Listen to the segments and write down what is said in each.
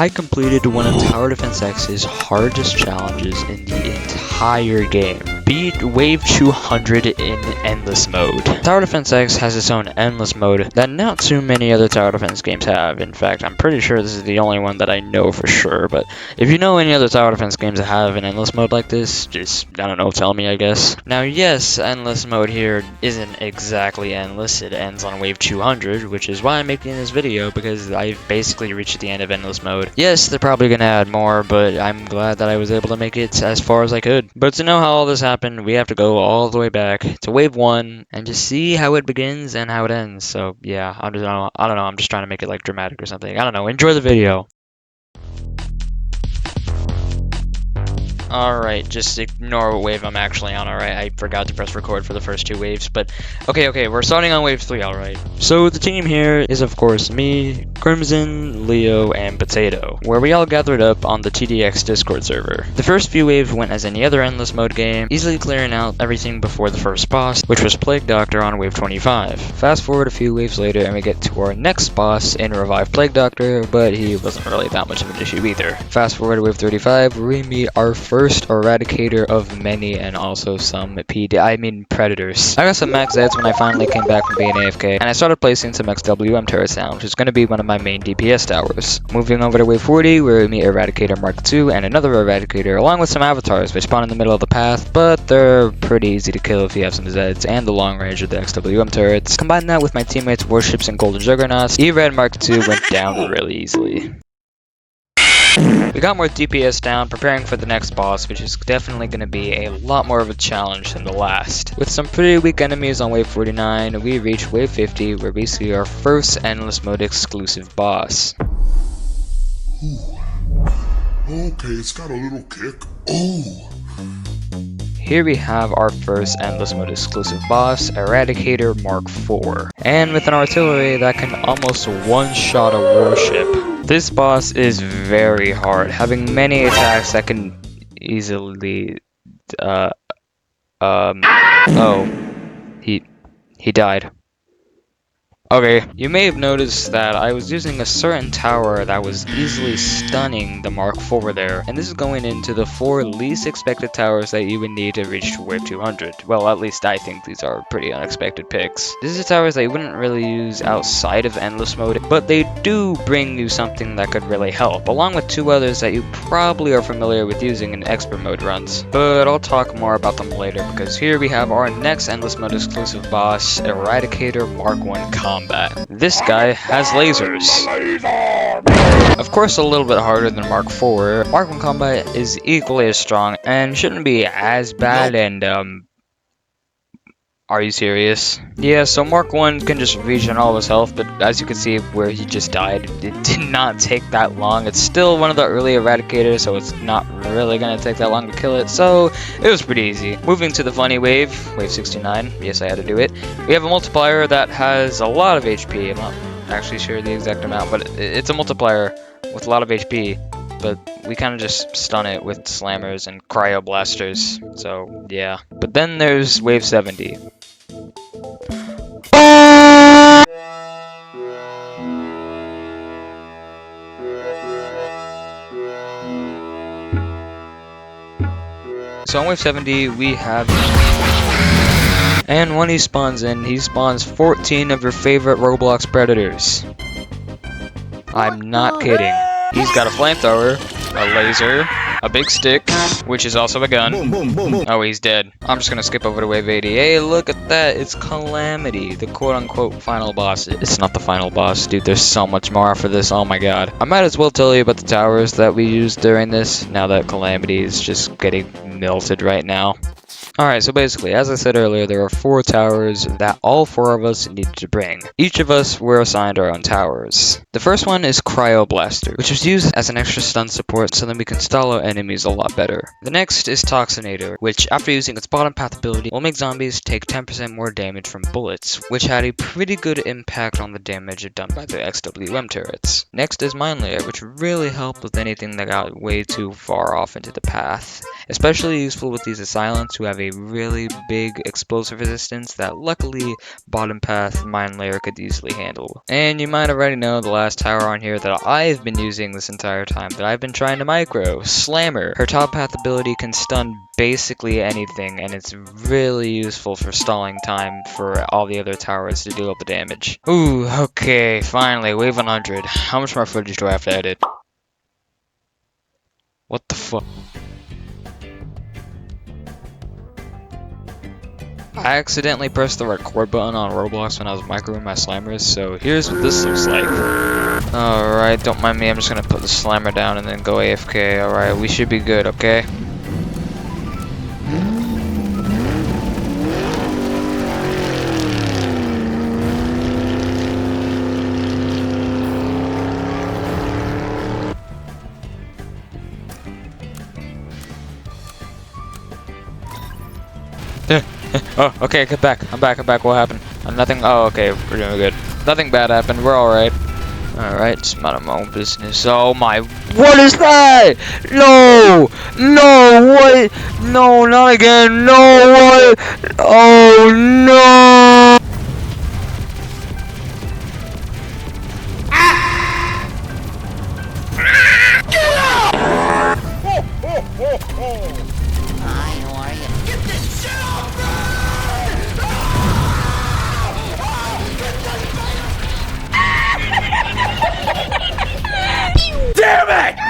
I completed one of Tower Defense X's hardest challenges in the entire game. Beat Wave 200 in Endless Mode. Tower Defense X has its own Endless Mode that not too many other Tower Defense games have. In fact, I'm pretty sure this is the only one that I know for sure, but if you know any other Tower Defense games that have an Endless Mode like this, just, I don't know, tell me, I guess. Now, yes, Endless Mode here isn't exactly endless. It ends on Wave 200, which is why I'm making this video, because I've basically reached the end of Endless Mode. Yes, they're probably gonna add more, but I'm glad that I was able to make it as far as I could. But to know how all this happened, we have to go all the way back to Wave 1 and just see how it begins and how it ends. So yeah, I don't know, I'm just trying to make it like dramatic or something. I don't know, enjoy the video. Alright, just ignore what wave I'm actually on, alright? I forgot to press record for the first two waves, but okay, we're starting on wave 3, alright. So the team here is, of course, me, Crimson, Leo, and Potato, where we all gathered up on the TDX Discord server. The first few waves went as any other Endless Mode game, easily clearing out everything before the first boss, which was Plague Doctor on wave 25. Fast forward a few waves later and we get to our next boss in Revive Plague Doctor, but he wasn't really that much of an issue either. Fast forward to wave 35, where we meet our first eradicator of many and also some predators. I got some max Zeds when I finally came back from being AFK, and I started placing some XWM turrets down, which is going to be one of my main DPS towers. Moving over to wave 40, where we meet Eradicator Mark II and another Eradicator, along with some avatars. They spawn in the middle of the path, but they're pretty easy to kill if you have some Zeds and the long range of the XWM turrets. Combine that with my teammates' warships and golden juggernauts, Erad Mark II went down really easily. We got more DPS down, preparing for the next boss, which is definitely going to be a lot more of a challenge than the last. With some pretty weak enemies on wave 49, we reach wave 50, where we see our first Endless Mode exclusive boss. Ooh. Okay, it's got a little kick. Oh! Here we have our first Endless Mode exclusive boss, Eradicator Mark IV. And with an artillery that can almost one-shot a warship. This boss is very hard, having many attacks that can easily, he died. Okay, you may have noticed that I was using a certain tower that was easily stunning the Mark IV there, and this is going into the 4 least expected towers that you would need to reach wave 200. Well, at least I think these are pretty unexpected picks. These are towers that you wouldn't really use outside of Endless Mode, but they do bring you something that could really help, along with 2 others that you probably are familiar with using in Expert Mode runs. But I'll talk more about them later, because here we have our next Endless Mode exclusive boss, Eradicator Mark I Combat. This guy has lasers. Of course, a little bit harder than Mark IV. Mark I Combat is equally as strong and shouldn't be as bad, and are you serious? Yeah, so Mark I can just regen all his health, but as you can see where he just died, it did not take that long. It's still one of the early Eradicators, so it's not really going to take that long to kill it, so it was pretty easy. Moving to the funny wave 69, yes I had to do it. We have a multiplier that has a lot of HP, I'm not actually sure the exact amount, but it's a multiplier with a lot of HP. But we kind of just stun it with slammers and cryo blasters, so yeah. But then there's wave 70. So on wave 70 we have, and when he spawns in, he spawns 14 of your favorite Roblox predators. I'm not kidding. He's got a flamethrower, a laser, a big stick, which is also a gun. Oh, he's dead. I'm just gonna skip over to wave 80. Hey, look at that. It's Calamity, the quote-unquote final boss. It's not the final boss, dude. There's so much more after this. Oh my god. I might as well tell you about the towers that we used during this, now that Calamity is just getting melted right now. Alright, so basically, as I said earlier, there are 4 towers that all 4 of us needed to bring. Each of us were assigned our own towers. The first one is Cryo Blaster, which was used as an extra stun support so that we can stall our enemies a lot better. The next is Toxinator, which after using its bottom path ability will make zombies take 10% more damage from bullets, which had a pretty good impact on the damage done by the XWM turrets. Next is Mine Layer, which really helped with anything that got way too far off into the path. Especially useful with these assailants who have a a really big explosive resistance that luckily bottom path mine layer could easily handle. And you might already know the last tower on here that I've been using this entire time that I've been trying to micro, Slammer. Her top path ability can stun basically anything, and it's really useful for stalling time for all the other towers to deal up the damage. Ooh, okay, finally, wave 100. How much more footage do I have to edit? What the fuck? I accidentally pressed the record button on Roblox when I was microing my slammers, so here's what this looks like. Alright, don't mind me, I'm just gonna put the slammer down and then go AFK. Alright, we should be good, okay? Oh, okay, get back. I'm back. What happened? Nothing. Oh, okay, we're doing good. Nothing bad happened. We're alright. Alright, it's none of my own business. Oh my. What is that? No! No, what? No, not again. No, what? Oh, no!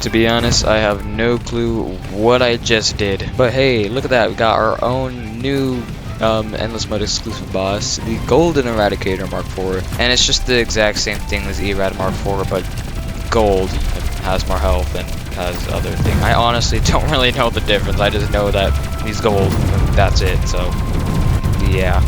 To be honest, I have no clue what I just did. But hey, look at that. We got our own new Endless Mode exclusive boss, the Golden Eradicator Mark IV. And it's just the exact same thing as Erad Mark IV, but gold. It has more health and has other things. I honestly don't really know the difference. I just know that he's gold, and that's it. So, yeah.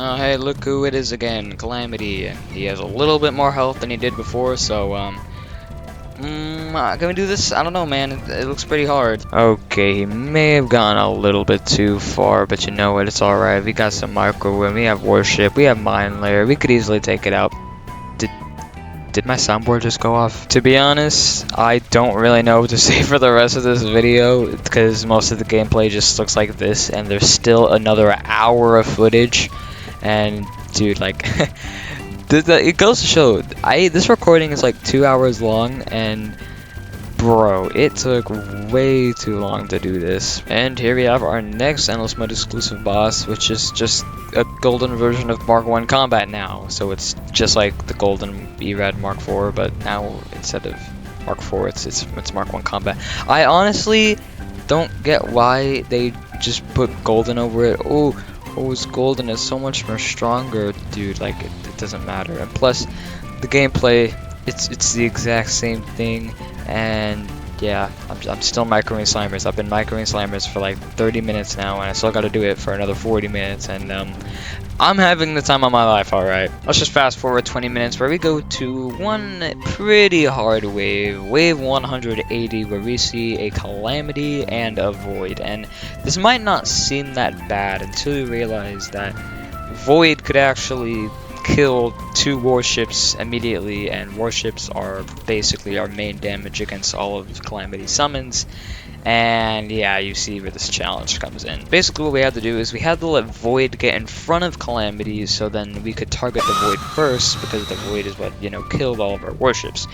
Oh, hey, look who it is again, Calamity. He has a little bit more health than he did before, so, can we do this? I don't know, man. It looks pretty hard. Okay, he may have gone a little bit too far, but you know what? It's alright. We got some microwave, we have warship, we have mine layer. We could easily take it out. Did my soundboard just go off? To be honest, I don't really know what to say for the rest of this video because most of the gameplay just looks like this, and there's still another hour of footage. And dude, like, it goes to show, this recording is like 2 hours long, and bro, it took way too long to do this. And here we have our next Endless Mode exclusive boss, which is just a golden version of Mark 1 combat now. So it's just like the golden Erad Mark 4, but now instead of Mark 4, it's Mark 1 combat. I honestly don't get why they just put golden over it. Oh, it's golden, it's so much more stronger, dude. Like, it doesn't matter. And plus, the gameplay, it's the exact same thing. And yeah, I'm still microing slammers. I've been microing slammers for like 30 minutes now, and I still got to do it for another 40 minutes. And I'm having the time of my life, alright. Let's just fast forward 20 minutes where we go to one pretty hard wave, wave 180, where we see a Calamity and a Void. And this might not seem that bad until you realize that Void could actually kill 2 warships immediately, and warships are basically our main damage against all of Calamity's summons. And yeah, you see where this challenge comes in. Basically what we had to do is we had to let Void get in front of Calamity, so then we could target the Void first, because the Void is what, you know, killed all of our warships.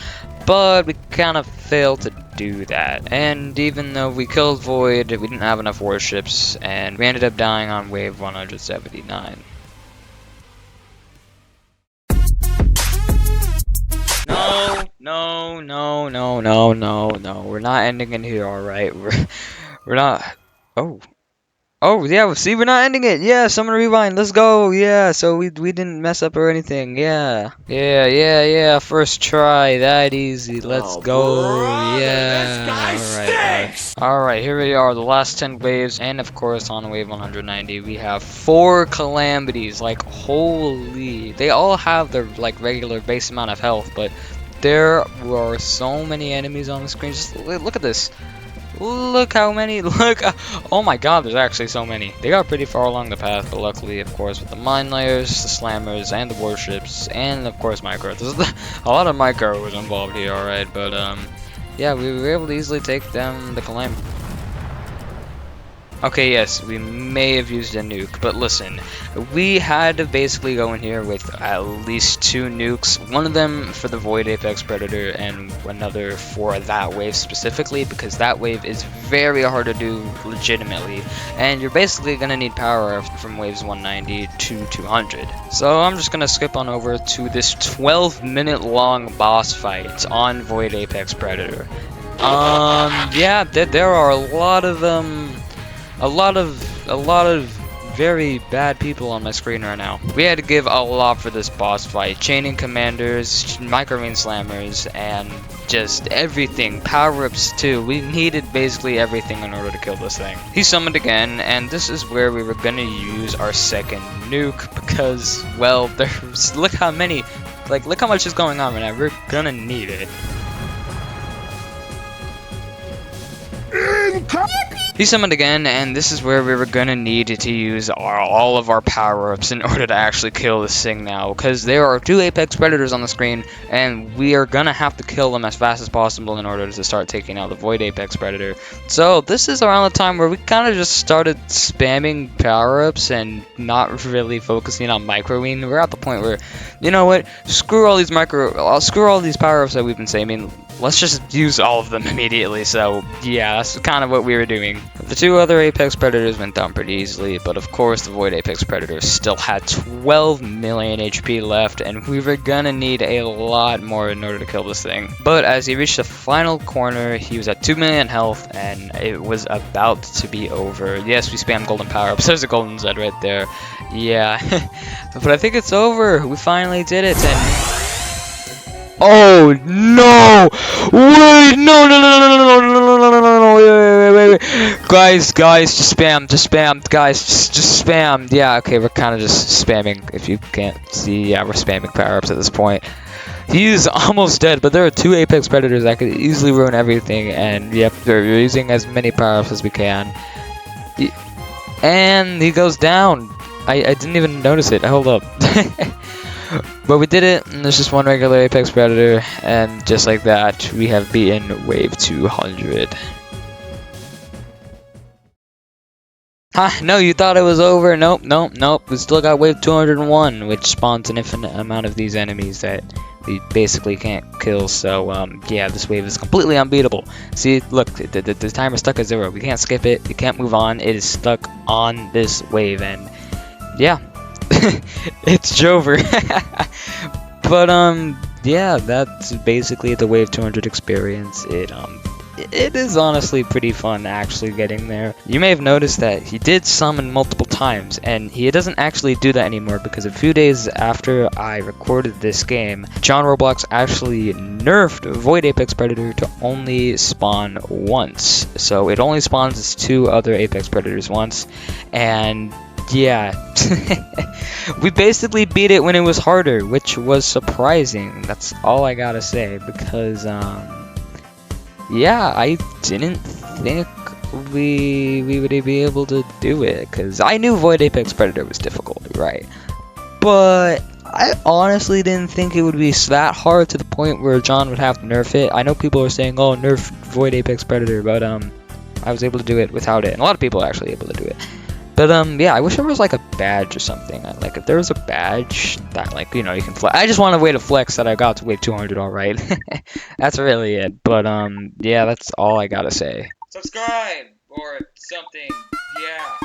But we kind of failed to do that. And even though we killed Void, we didn't have enough warships, and we ended up dying on wave 179. No. We're not ending it here, alright? We're not. Oh, yeah, see, we're not ending it. Yeah, summon rewind. Let's go. Yeah, so we didn't mess up or anything. Yeah. First try. That easy. Let's go. Yeah. Alright, here we are, the last 10 waves, and of course on wave 190 we have 4 Calamities. Like, holy. They all have their, like, regular base amount of health, but there were so many enemies on the screen. Just look at this. Look how many, look, oh my god, there's actually so many. They got pretty far along the path, but luckily, of course, with the mine layers, the slammers, and the warships, and of course micro. There's a lot of micro was involved here, alright, but yeah, we were able to easily take down the Calamity. Okay, yes, we may have used a nuke, but listen, we had to basically go in here with at least 2 nukes, one of them for the Void Apex Predator and another for that wave specifically, because that wave is very hard to do legitimately, and you're basically going to need power from waves 190 to 200. So I'm just going to skip on over to this 12-minute long boss fight on Void Apex Predator. Yeah, there are a lot of very bad people on my screen right now. We had to give a lot for this boss fight. Chaining commanders, micro-marine slammers, and just everything. Power-ups too. We needed basically everything in order to kill this thing. He summoned again, and this is where we were gonna use our second nuke because, well, there's look how many, like look how much is going on right now. We're gonna need it. He summoned again, and this is where we were gonna need to use all of our power-ups in order to actually kill this thing now, because there are 2 Apex Predators on the screen, and we are gonna have to kill them as fast as possible in order to start taking out the Void Apex Predator. So this is around the time where we kind of just started spamming power-ups and not really focusing on micro-wing. We're at the point where, you know what, screw all these power-ups that we've been saving. Let's just use all of them immediately. So yeah, that's kind of what we were doing. The 2 other Apex Predators went down pretty easily, but of course the Void Apex Predator still had 12 million HP left, and we were gonna need a lot more in order to kill this thing. But as he reached the final corner, he was at 2 million health, and it was about to be over. Yes, we spammed golden power-ups. There's a golden Zed right there. Yeah, but I think it's over. We finally did it, and oh no! Wait, no, wait. Guys, just spam, guys, just spam. Yeah, okay, we're kind of just spamming. If you can't see, yeah, we're spamming power-ups at this point. He's almost dead, but there are 2 Apex Predators that could easily ruin everything, and yep, we're using as many power-ups as we can. And he goes down. I didn't even notice it. Hold up. But we did it, and there's just 1 regular Apex Predator, and just like that, we have beaten Wave 200. Ha! No, you thought it was over? Nope. We still got Wave 201, which spawns an infinite amount of these enemies that we basically can't kill, so, yeah, this wave is completely unbeatable. See, look, the timer's stuck at 0. We can't skip it, we can't move on, it is stuck on this wave, and, yeah. It's Jover. But yeah, that's basically the Wave 200 experience. It is honestly pretty fun actually getting there. You may have noticed that he did summon multiple times, and he doesn't actually do that anymore because a few days after I recorded this game, John Roblox actually nerfed Void Apex Predator to only spawn once. So it only spawns its 2 other Apex Predators once, and yeah, we basically beat it when it was harder, which was surprising. That's all I gotta say, because yeah, I didn't think we would be able to do it, because I knew Void Apex Predator was difficult, right? But I honestly didn't think it would be that hard to the point where John would have to nerf it. I know people are saying, oh, nerf Void Apex Predator, but I was able to do it without it, and a lot of people are actually able to do it. But yeah, I wish there was like a badge or something. Like if there was a badge that, like, you know, you can flex. I just want a way to flex that I got to Wave 200 alright. That's really it. But yeah, that's all I gotta say. Subscribe or something. Yeah.